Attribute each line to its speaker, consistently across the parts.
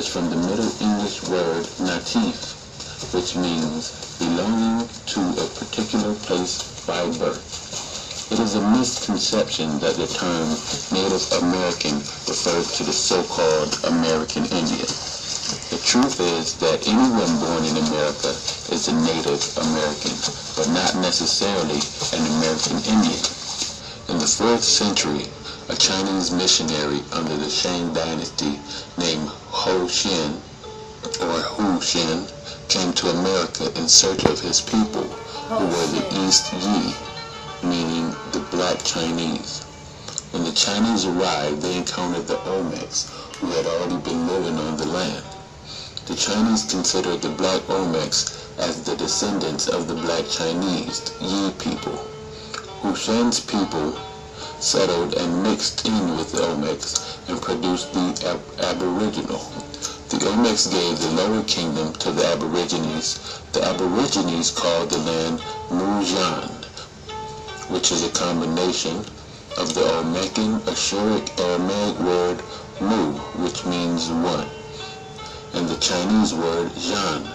Speaker 1: is from the Middle English word natif, which means belonging to a particular place by birth. It is a misconception that the term Native American refers to the so-called American Indian. The truth is that anyone born in America is a Native American, but not necessarily an American Indian. In the 4th century, a Chinese missionary under the Shang dynasty named Ho Shen, or Hu Shen, came to America in search of his people, who were the East Yi, meaning the black Chinese. When the Chinese arrived, they encountered the Olmecs, who had already been living on the land. The Chinese considered the black Olmecs as the descendants of the black Chinese, Yi people. Hu Shen's people settled and mixed in with the Olmecs and produced the Aboriginal. The Olmecs gave the lower kingdom to the Aborigines. The Aborigines called the land Mujan, which is a combination of the Olmecan Ashuric Aramaic word Mu, which means one, and the Chinese word Zhan,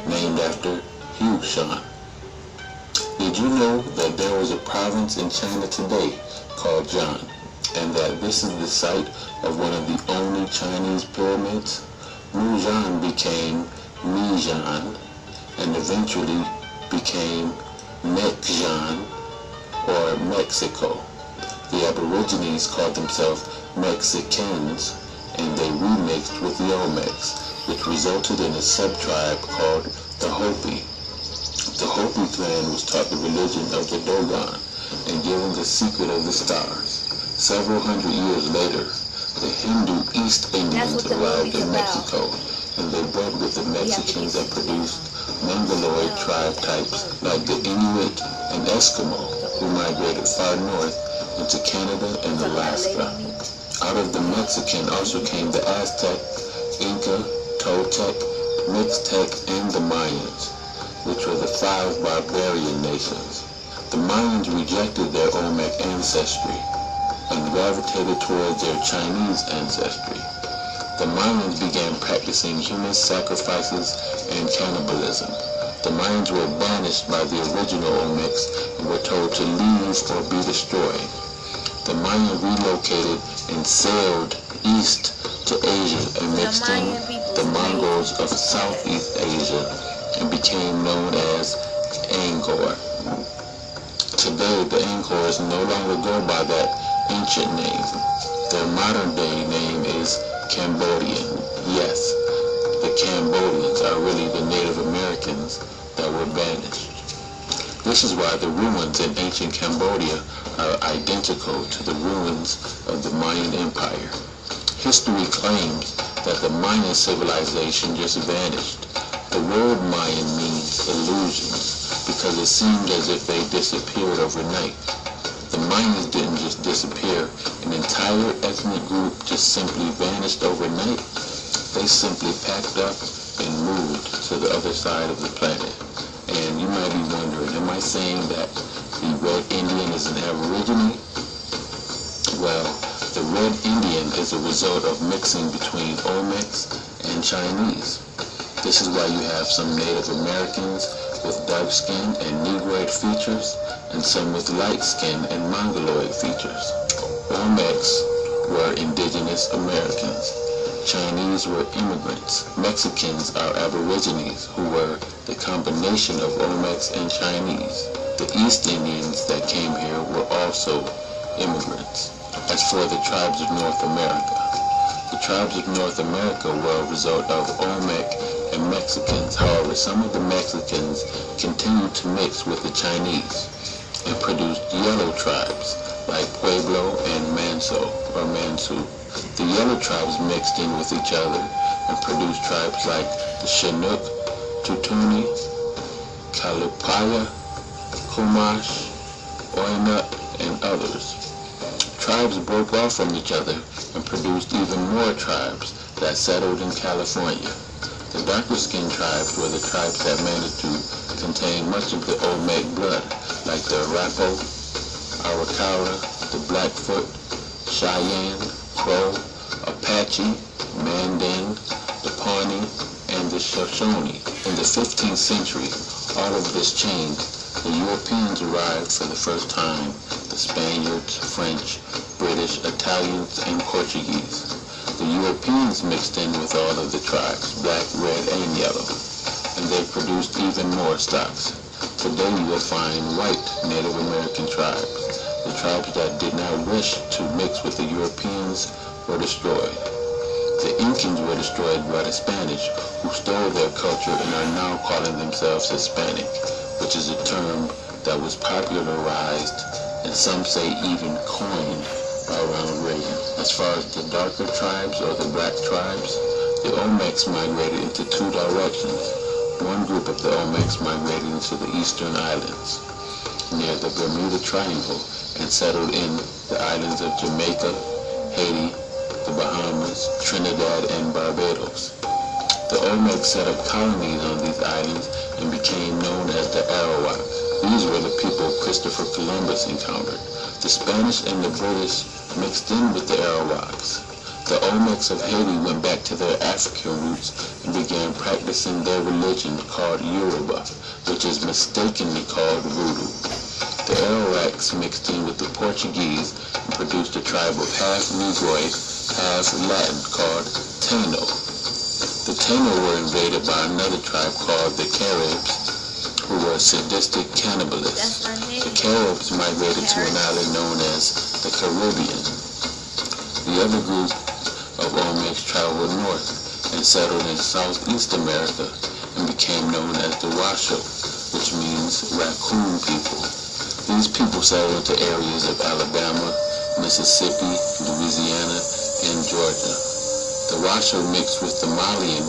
Speaker 1: named after Hu Shan. Did you know that there is a province in China today called Zhan, and that this is the site of one of the only Chinese pyramids? Muzhan became Mizhan, and eventually became Mekzhan, or Mexico. The Aborigines called themselves Mexicans, and they remixed with the Olmecs, which resulted in a sub-tribe called the Hopi. The Hopi clan was taught the religion of the Dogon and given the secret of the stars. Several hundred years later, the Hindu East Indians arrived in Mexico, and they bred with the Mexicans and produced Mongoloid tribe types like the Inuit and Eskimo, who migrated far north into Canada and Alaska. Out of the Mexican also came the Aztec, Inca, Toltec, Mixtec, and the Mayans, which were the 5 barbarian nations. The Mayans rejected their Olmec ancestry and gravitated towards their Chinese ancestry. The Mayans began practicing human sacrifices and cannibalism. The Mayans were banished by the original Olmecs and were told to leave or be destroyed. The Mayans relocated and sailed east to Asia and mixed in the Mongols of Southeast Asia and became known as Angkor. Today, the Angkors no longer go by that ancient name. Their modern-day name is Cambodian. Yes, the Cambodians are really the Native Americans that were banished. This is why the ruins in ancient Cambodia are identical to the ruins of the Mayan Empire. History claims that the Mayan civilization just vanished. The word Mayan means illusions because it seemed as if they disappeared overnight. The Mayans didn't just disappear. An entire ethnic group just simply vanished overnight. They simply packed up and moved to the other side of the planet. And you might be wondering, am I saying that the Red Indian is an Aborigine? Well, the Red Indian is a result of mixing between Olmecs and Chinese. This is why you have some Native Americans with dark skin and Negroid features, and some with light skin and Mongoloid features. Olmecs were indigenous Americans. Chinese were immigrants. Mexicans are Aborigines, who were the combination of Olmecs and Chinese. The East Indians that came here were also immigrants. As for the tribes of North America, the tribes of North America were a result of Olmec and Mexicans. However, some of the Mexicans continued to mix with the Chinese and produced yellow tribes like Pueblo and Manso or Mansu. The yellow tribes mixed in with each other and produced tribes like the Chinook, Tutuni, Kalupaya, Chumash, Oinut, and others. Tribes broke off from each other and produced even more tribes that settled in California. The darker-skinned tribes were the tribes that managed to contain much of the Olmec blood, like the Arapaho, Arakawa, the Blackfoot, Cheyenne, Crow, Apache, Manding, the Shoshone. In the 15th century, all of this changed. The Europeans arrived for the first time, the Spaniards, French, British, Italians, and Portuguese. The Europeans mixed in with all of the tribes, black, red, and yellow, and they produced even more stocks. Today you will find white Native American tribes. The tribes that did not wish to mix with the Europeans were destroyed. The Incans were destroyed by the Spanish, who stole their culture and are now calling themselves Hispanic, which is a term that was popularized and some say even coined by Ronald Reagan. As far as the darker tribes or the black tribes, the Olmecs migrated into two directions. One group of the Olmecs migrated into the eastern islands near the Bermuda Triangle and settled in the islands of Jamaica, Haiti, the Bahamas, Trinidad, and Barbados. The Olmecs set up colonies on these islands and became known as the Arawaks. These were the people Christopher Columbus encountered. The Spanish and the British mixed in with the Arawaks. The Olmecs of Haiti went back to their African roots and began practicing their religion called Yoruba, which is mistakenly called Voodoo. The Arawaks mixed in with the Portuguese and produced a tribe of half Negroid, half Latin called Taino. The Taino were invaded by another tribe called the Caribs, who were sadistic cannibalists. The Caribs migrated to an island known as the Caribbean. The other group of Olmecs traveled north and settled in Southeast America and became known as the Washoe, which means raccoon people. These people settled into areas of Alabama, Mississippi, Louisiana, and Georgia. The Washoe mixed with the Malian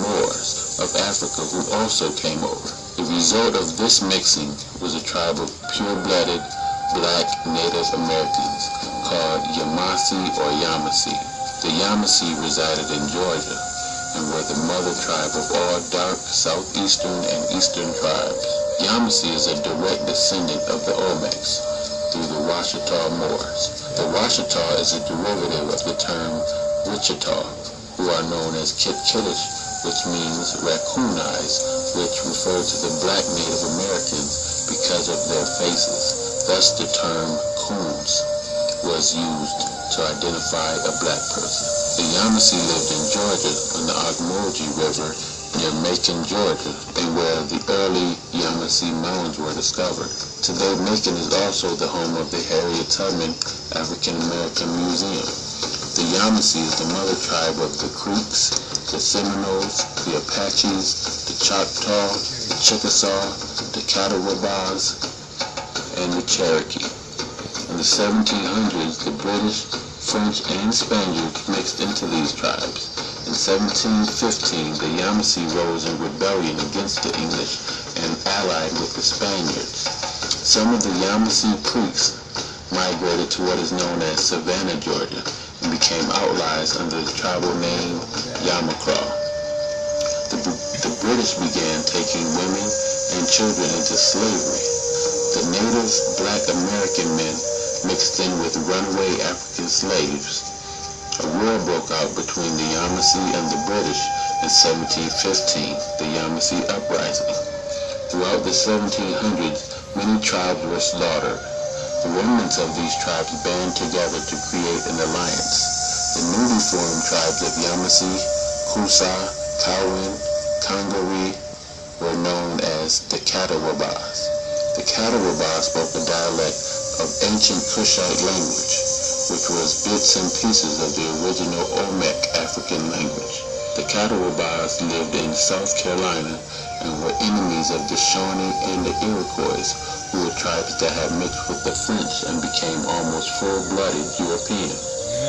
Speaker 1: Moors of Africa, who also came over. The result of this mixing was a tribe of pure-blooded black Native Americans called Yamasee or Yamasee. The Yamasee resided in Georgia and were the mother tribe of all dark southeastern and eastern tribes. Yamasee is a direct descendant of the Olmecs through the Washita Moors. The Washita is a derivative of the term Wichita, who are known as Kitkitish, which means raccoon eyes, which refer to the black Native Americans because of their faces. Thus the term coons was used to identify a black person. The Yamasee lived in Georgia on the Ocmulgee River near Macon, Georgia, and where the early Yamasee mounds were discovered. Today, Macon is also the home of the Harriet Tubman African American Museum. The Yamasee is the mother tribe of the Creeks, the Seminoles, the Apaches, the Choctaw, the Chickasaw, the Catawbas, and the Cherokee. In the 1700s, the British, French, and Spaniards mixed into these tribes. In 1715, the Yamasee rose in rebellion against the English and allied with the Spaniards. Some of the Yamasee Creeks migrated to what is known as Savannah, Georgia, and became outlaws under the tribal name Yamacraw. The British began taking women and children into slavery. The native black American men mixed in with runaway African slaves. A war broke out between the Yamasee and the British in 1715, the Yamasee Uprising. Throughout the 1700s, many tribes were slaughtered. The remnants of these tribes band together to create an alliance. The newly formed tribes of Yamasee, Coosa, Cowan, Congaree were known as the Catawbas. The Catawbas spoke a dialect of ancient Kushite language, which was bits and pieces of the original Olmec African language. The Catawbas lived in South Carolina and were enemies of the Shawnee and the Iroquois, who were tribes that had mixed with the French and became almost full-blooded European.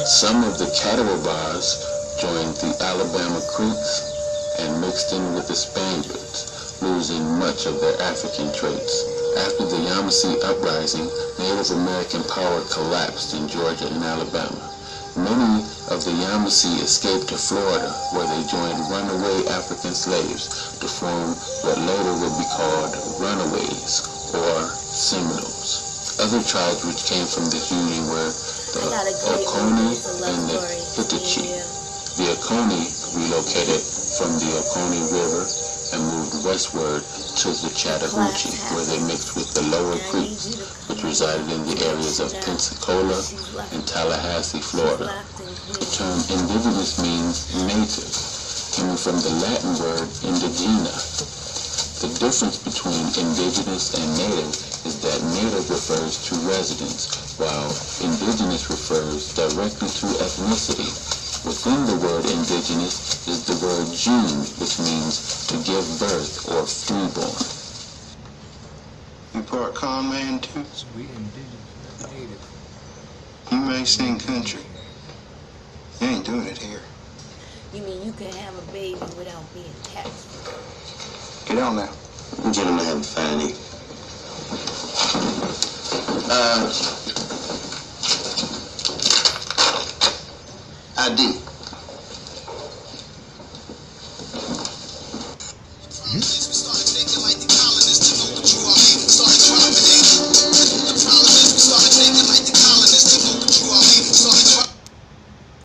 Speaker 1: Some of the Catawbas joined the Alabama Creeks and mixed in with the Spaniards, losing much of their African traits. After the Yamasee Uprising, Native American power collapsed in Georgia and Alabama. Many of the Yamasee escaped to Florida, where they joined runaway African slaves to form what later would be called runaways, or Seminoles. Other tribes which came from this union were the Oconee and the Hittite. The Oconee relocated from the Oconee River and moved westward to the Chattahoochee, where they mixed with the lower Creeks, which resided in the areas of Pensacola and Tallahassee, Florida. The term indigenous means native, coming from the Latin word indigena. The difference between indigenous and native is that native refers to residence, while indigenous refers directly to ethnicity. Within the word indigenous is the word gene, which means to give birth or freeborn.
Speaker 2: You part con man too?
Speaker 3: So we indigenous, not native.
Speaker 2: You may sing country. You ain't doing it here.
Speaker 4: You mean you can have a baby without being taxed?
Speaker 2: Get on now.
Speaker 5: You gentlemen have a fine evening. ID.
Speaker 3: Hmm?